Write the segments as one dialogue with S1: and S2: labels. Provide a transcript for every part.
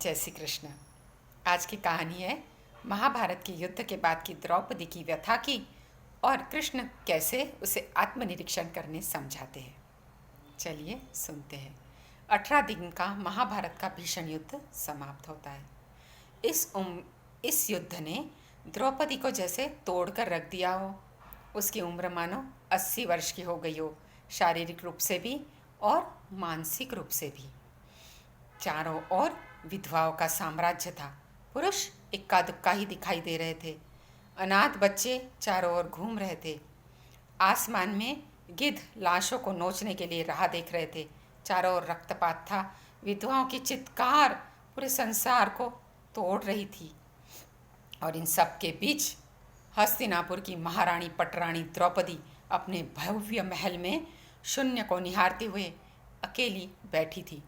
S1: जय श्री कृष्ण। आज की कहानी है महाभारत के युद्ध के बाद की द्रौपदी की व्यथा की और कृष्ण कैसे उसे आत्मनिरीक्षण करने समझाते हैं। चलिए सुनते हैं। 18 दिन का महाभारत का भीषण युद्ध समाप्त होता है। इस युद्ध ने द्रौपदी को जैसे तोड़कर रख दिया हो। उसकी उम्र मानो 80 वर्ष की हो गई हो, शारीरिक रूप से भी और मानसिक रूप से भी। चारों ओर विधवाओं का साम्राज्य था। पुरुष इक्का दुक्का ही दिखाई दे रहे थे। अनाथ बच्चे चारों ओर घूम रहे थे। आसमान में गिद्ध लाशों को नोचने के लिए राह देख रहे थे। चारों ओर रक्तपात था। विधवाओं की चित्कार पूरे संसार को तोड़ रही थी। और इन सब के बीच हस्तिनापुर की महारानी पटरानी द्रौपदी अपने भव्य महल में शून्य को निहारते हुए अकेली बैठी थी।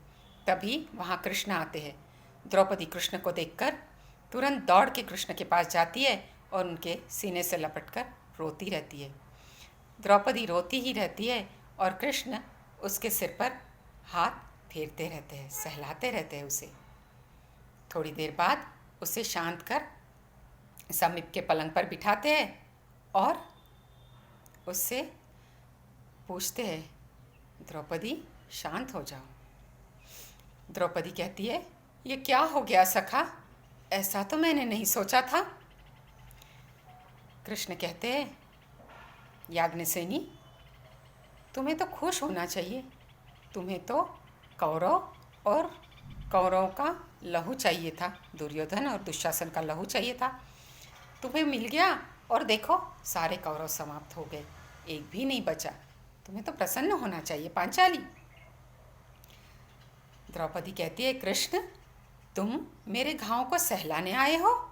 S1: तभी वहाँ कृष्ण आते हैं। द्रौपदी कृष्ण को देखकर तुरंत दौड़ के कृष्ण के पास जाती है और उनके सीने से लपटकर रोती रहती है। द्रौपदी रोती ही रहती है और कृष्ण उसके सिर पर हाथ फेरते रहते हैं, सहलाते रहते हैं उसे। थोड़ी देर बाद उसे शांत कर समीप के पलंग पर बिठाते हैं और उससे पूछते हैं, द्रौपदी शांत हो जाओ। द्रौपदी कहती है, ये क्या हो गया सखा, ऐसा तो मैंने नहीं सोचा था। कृष्ण कहते हैं, याज्ञसेनी तुम्हें तो खुश होना चाहिए। तुम्हें तो कौरव का लहू चाहिए था, दुर्योधन और दुशासन का लहू चाहिए था। तुम्हें मिल गया और देखो सारे कौरव समाप्त हो गए, एक भी नहीं बचा। तुम्हें तो प्रसन्न होना चाहिए पांचाली। द्रौपदी कहती है, कृष्ण तुम मेरे घावों को सहलाने आए हो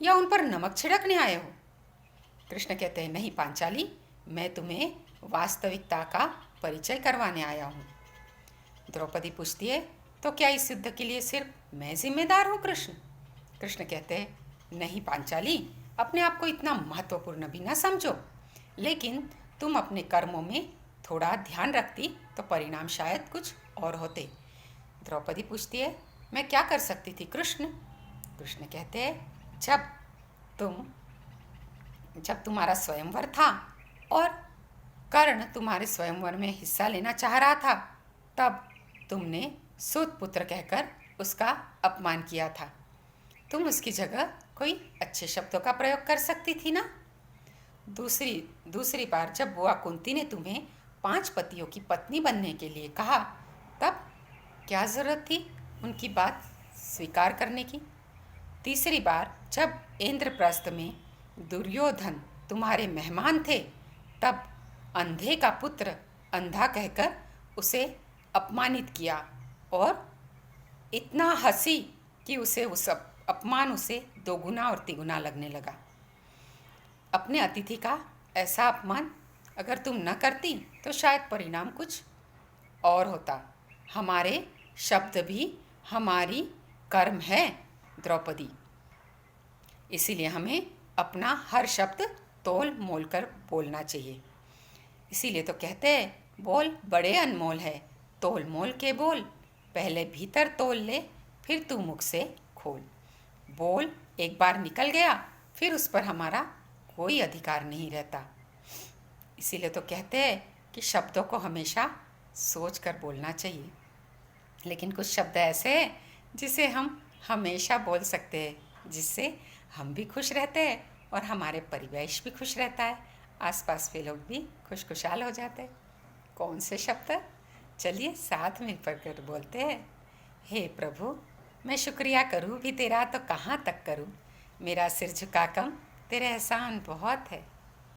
S1: या उन पर नमक छिड़कने आए हो? कृष्ण कहते हैं, नहीं पांचाली, मैं तुम्हें वास्तविकता का परिचय करवाने आया हूँ। द्रौपदी पूछती है, तो क्या इस युद्ध के लिए सिर्फ मैं जिम्मेदार हूँ कृष्ण? कृष्ण कहते हैं, नहीं पांचाली, अपने आप को इतना महत्वपूर्ण भी ना समझो, लेकिन तुम अपने कर्मों में थोड़ा ध्यान रखती तो परिणाम शायद कुछ और होते। द्रौपदी पूछती है, मैं क्या कर सकती थी कृष्ण? कृष्ण कहते हैं, जब तुम्हारा स्वयंवर था और कर्ण तुम्हारे स्वयंवर में हिस्सा लेना चाह रहा था, तब तुमने सूत पुत्र कहकर उसका अपमान किया था। तुम उसकी जगह कोई अच्छे शब्दों का प्रयोग कर सकती थी ना। दूसरी बार जब बुआ कुंती ने तुम्हें 5 पतियों की पत्नी बनने के लिए कहा, तब क्या ज़रूरत थी उनकी बात स्वीकार करने की। तीसरी बार जब इंद्रप्रस्थ में दुर्योधन तुम्हारे मेहमान थे, तब अंधे का पुत्र अंधा कहकर उसे अपमानित किया और इतना हंसी कि उस अपमान उसे दोगुना और तिगुना लगने लगा। अपने अतिथि का ऐसा अपमान अगर तुम न करती तो शायद परिणाम कुछ और होता। हमारे शब्द भी हमारी कर्म है द्रौपदी, इसीलिए हमें अपना हर शब्द तोल मोल कर बोलना चाहिए। इसीलिए तो कहते हैं, बोल बड़े अनमोल है, तोल मोल के बोल, पहले भीतर तोल ले फिर तू मुख से खोल। बोल एक बार निकल गया फिर उस पर हमारा कोई अधिकार नहीं रहता। इसीलिए तो कहते हैं कि शब्दों को हमेशा सोच कर बोलना चाहिए। लेकिन कुछ शब्द ऐसे हैं जिसे हम हमेशा बोल सकते हैं, जिससे हम भी खुश रहते हैं और हमारे परिवेश भी खुश रहता है, आसपास के लोग भी खुशखुशाल हो जाते हैं। कौन से शब्द? चलिए साथ में पढ़कर बोलते हैं। हे प्रभु, मैं शुक्रिया करूँ भी तेरा तो कहाँ तक करूँ, मेरा सिर झुका कम, तेरे एहसान बहुत है।